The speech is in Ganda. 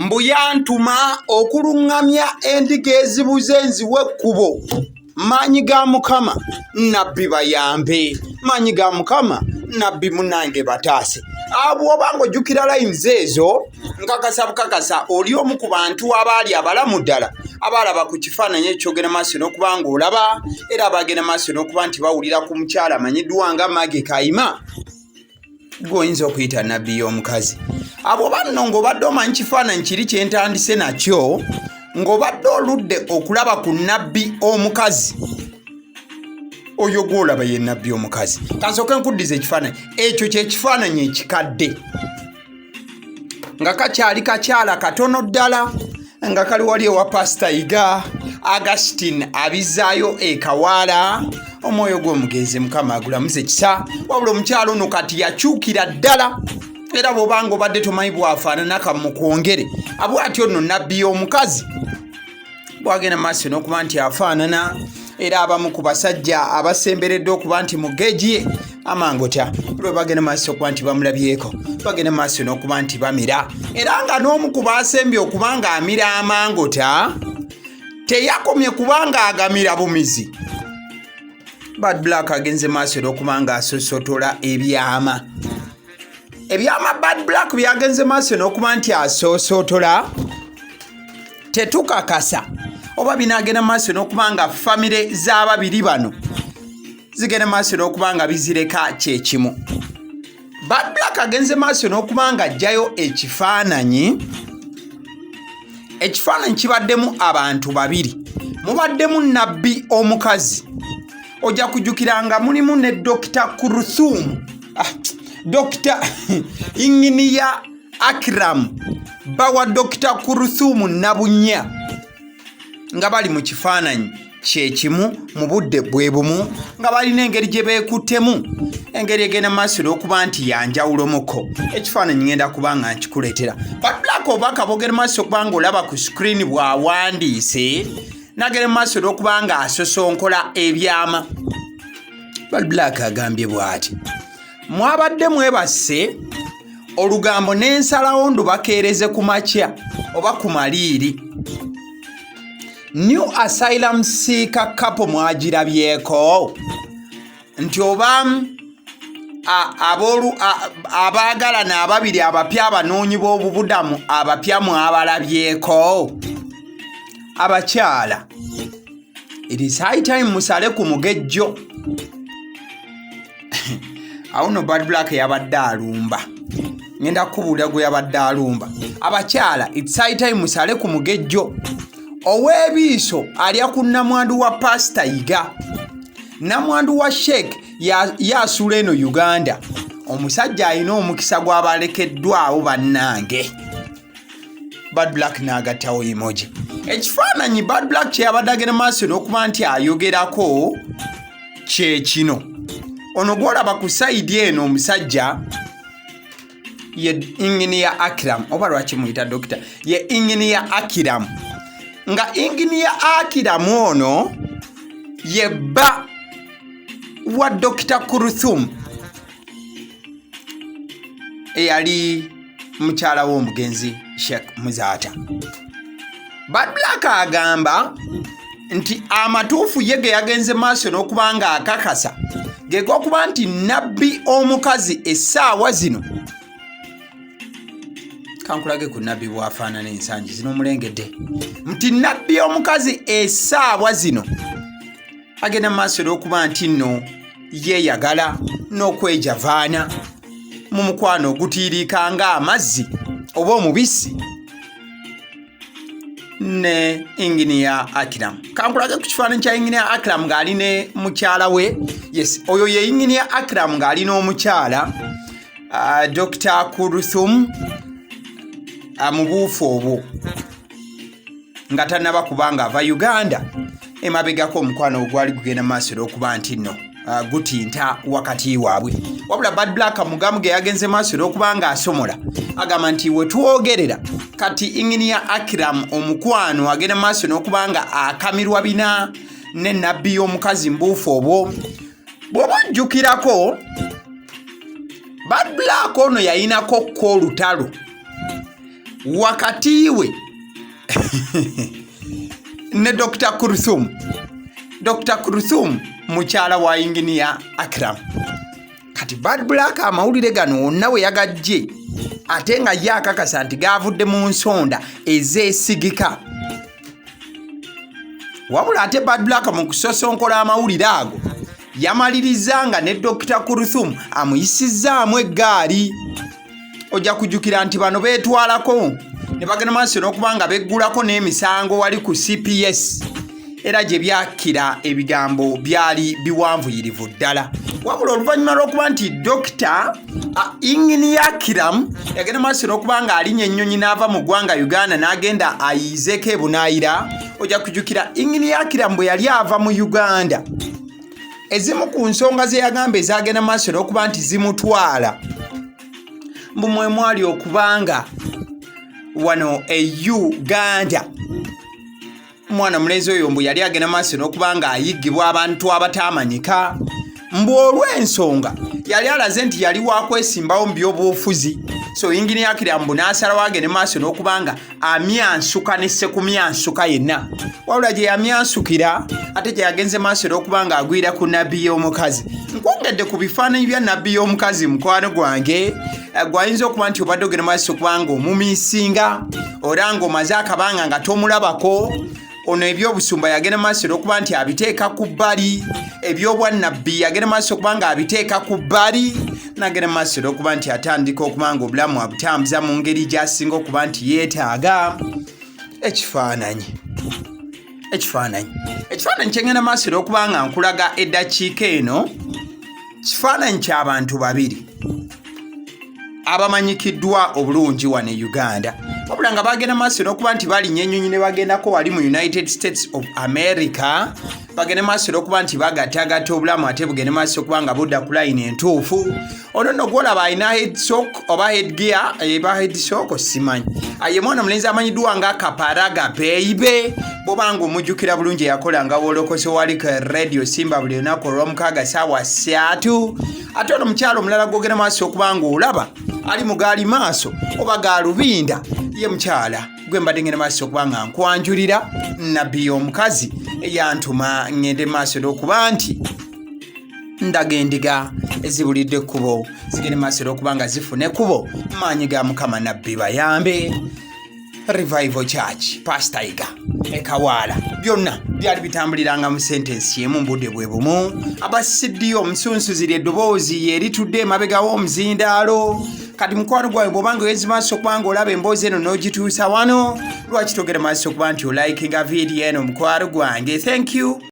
mbu yantuma okulungamya endiga ezibuze nziwe ekkubo. Maanyi ga Mukama nabbi bayambe, maanyi ga Mukama nabbi munange bataase. Bw'oba ng'ojjukira layinizi ezo nkakasa bukakasa oli omu ku bantu abaali abalamu ddala abalaba ku kifaananyi ekyogera maaso n'okuba ng'olaba era abagenda maaso n'okuba nti bawulira ku mukyala amanyiddwa nga Mage Kayima gw'oyinza okuyita nabbi y'omukazi. Bw'oba nno ng'obadde omanyi kifaananyi kiri kye ntandise nakyo ng'obadde oludde okulaba ku nabbi omukazi, oyo gw'olaba ye nabbi omukazi. Kansooke nkuddiza ekifaananyi ekyo, kye kifaananyi ekikadde nga kakyali kakyala katono ddala nga kali wali ewa Pastor Yiga Augustine abizzaayo ekawaala. Omwoyo gw'omugenzi Mukama agulamuze kisa, wabula omukyalo ono kati yakyukira ddala era bw'oba ng'obadde tomanyi bwafaanana kamukwongere abwatyo nno nabbi y'omukazi bwagenda maaso n'okuba nti afaanana. Era abamu ku basajja abasemberedde okuba nti mu geegi ye amangota lwe bagenda maaso okuba nti bamulabyeko, bagenda maaso n'okuba nti bamira. Era nga n'omu ku baasembye okuba nga amira amangota teyakomye kubanga agamira bumizi. Bad Black agenze maaso n'okuba nga asosotola ebyama. Ebyama Bad Black byagenze maaso n'okuba nti asosotola tetukakasa oba binaagenda maaso n'okuba nga famire z'ababiri bano zigenda maaso n'okuba nga bizireka kyekimu. Bad Black agenze maaso n'okuba nga ajjayo ekifaananyi kibaddemu abantu babiri. Mubaddemu nabbi omukazi, ojja kujjukira nga mulimu ne Dr. Kurthum, Dr. Inginiya Akram bawa Dr. Kurthum Nabunya nga bali mu kifaananyi kyekimu mu budde bwe bumu nga balina engeri gye beekuttemu, engeri egenda maaso n'okuba nti yanjawulomuko. Ekifaananyi ngenda kuba nga nkikuleetera. Bad Black obaka bwogera maaso okuba ng'olaba ku screen bw'awandiise nagenda maaso n'okuba nga asosonkola ebyama. Bad Black agambye bw'ati: mwabadde mwebase olugambo n'ensalawo ndubakeereze ku makya oba ku maliiri. New Asylum Seeker couple mwagirabyeko nti oba abaagalana ababiri abapya abanoonyi b'obubudamu abapya mwabalabyeko? Abakyala, it is high time musale ku mugejjo. Awo no Bad Black yabadde alumba, ngenda kubuulira gwe yabadde alumba. Abakyala, it's high time musale ku mugejjo. Oweebiiso alya ku nnamwandu wa Pastor Yiga, nnamwandu wa Sheikh yasuula eno Uganda. Omusajja alina omukisa gw'abalekeddwawo bannange. Bad Black n'agattawo emoji. Ekifaananyi Bad Black kye yabadde agenda maaso n'okuba nti ayogerako kye kino. Ono gw'olaba ku sayidi eno omusajja ye Inginiya Akram, oba lwaki muyita dokita, ye Inginiya Akram. Nga Inginiya Akram ono ye bba wa Dr. Kurthum eyali mukyala w'omugenzi Sheikh Muzaata. Bad Black agamba nti amatuufu ye ge yagenze maaso n'okuba nga akakasa ge g'okuba nti nabbi omukazi essaawa zino, kankulage ku nabbi bw'afaanana ensangi zino omulengedde, nti nabbi omukazi essaawa zino agenda maaso n'okuba nti nno yeeyagala n'okwejavaana mu mukwano ogutiiriika ng'amazzi oba omubisi ne Inginiya Akram. Kankulage ku kifaananyi kya Inginiya Akram ng'ali ne mukyala we. Yes, oyo ye Inginiya Akram ng'ali n'omukyala Dr. Kurthum mu buufu obwo nga tannaba kubanga ava Uganda emabegako omukwano ogwali gugenda maaso n'okuba nti nno gutinta wakati waabwe. Wabula Bad Black mugamu ge yagenze maaso n'okuba nga asomola agamba nti we twogerera kati Inginiya Akram omukwano agenda maaso n'okuba nga akamirwa bina ne nabbi y'omukazi mbuufu obwo. Bw'oba ojjukirako Bad Black ono yayinako ko olutalo wakati we ne Dr. Kurthum mukyala wa Engineer Akram. Kati Bad Black amawulire gano wonna we yagajje ate nga ye akakasa nti gavudde mu nsonda ezeesigika. Wabula ate Bad Black mu kusosonkola amawulire ago yamalirizanga ne Dr. Kurthum amuyisizaamu eggaali. Ojja kujjukira nti bano beetwalako ne bagenda maaso n'okubanga beggulako n'emisango wali ku CPS era gye byakira ebigambo byali biwanvuyirivu ddala. Wabula oluvannyuma lw'okuba nti Dr. Engineer Akram yagenda maaso n'okuba nga alinnya ennyonyi n'ava mu ggwanga Uganda n'agenda ayizeeko ebunaayira. Ojja kujjukira Engineer Akram bwe yali ava mu Uganda, ezimu ku nsonga ze yagamba ezagenda maaso n'okuba nti zimutwala mbu mwe mwali okubanga wano Uganda mwana mulenzi oyo mbu yali agenda maaso n'okuba nga ayiggibwa abantu abatamanyika. Mbu olw'ensonga yali alaze nti yali wakwesimbawo mu by'obufuzi. So Engineer Akram mbu n'asalawo agende maaso n'okuba nga amyansuka ne sekumyansuka yenna. Wabula gye yamyansukira ate gye yagenze maaso n'okuba nga agwira ku nabbi y'omukazi. Nkwongedde ku bifaananyi bya nabbi y'omukazi mukwano gwange gwayinza okuba nti obadde ogenda maaso okuba nga omumiisinga era ng'omaze akabanga nga tomulabako. Ono ebyobusumba yagenda maaso n'okuba nti abiteeka ku bbali, ebyobwannabbi yagenda maaso okuba nga abiteeka ku bbali, n'agenda maaso n'okuba nti atandika okuba nga obulamu abutambuza mu ngeri gy'asinga okuba nti yeetaaga. Ekifaananyi kyengenda maaso n'okuba nga nkulaga eddakiika eno, kifaananyi ky'abantu babiri abamanyikiddwa obulungi wano e Uganda. Wabula nga bagenda maaso n'okuba nti balinnya ennyonyi ne bagendako wali mu United States of America. Bagenda maaso n'okuba nti bagattagatta obulamu ate bugende maaso okuba nga budda ku layini entuufu. Ono nno gwolaba alina headsock oba headgear eba headsock simanyi. Ye mwana mulenzi amanyiddwa nga Kaparaga Baby. Bw'obanga omujjukira bulungi yakolanga Wolokoso wali ku Radio Simba buli lunaku olw'omukaaga ssaawa 3. Ate ono mukyalo omulala gwogenda maaso okuba nga olaba ali mu gaali maaso oba gaalubinda ye mukyala gwe mbadde ngenda maaso okuba nga nkwanjulira nabbi y'omukazi eyantuma ngende maaso n'okuba nti ndaga endiga ezibulidde ekkubo zigende maaso n'okuba nga zifuna ekkubo. Maanyi ga Mukama nabbi bayambe. Revival Church Pastor Iga Ekawaala byonna byali bitambuliranga mu sentensi yemu mu budde bwe bumu. Abasiddiyo omusunsuzi eddoboozi eritudde emabega w'omuzindaalo. Kati mukwano gwawe bw'obanga oyezi maaso okuba nga olaba emboozi eno n'ogituusa wano, lwaki togera maaso okuba nti olaikinga vidiyo eno mukwano gwange. Thank you.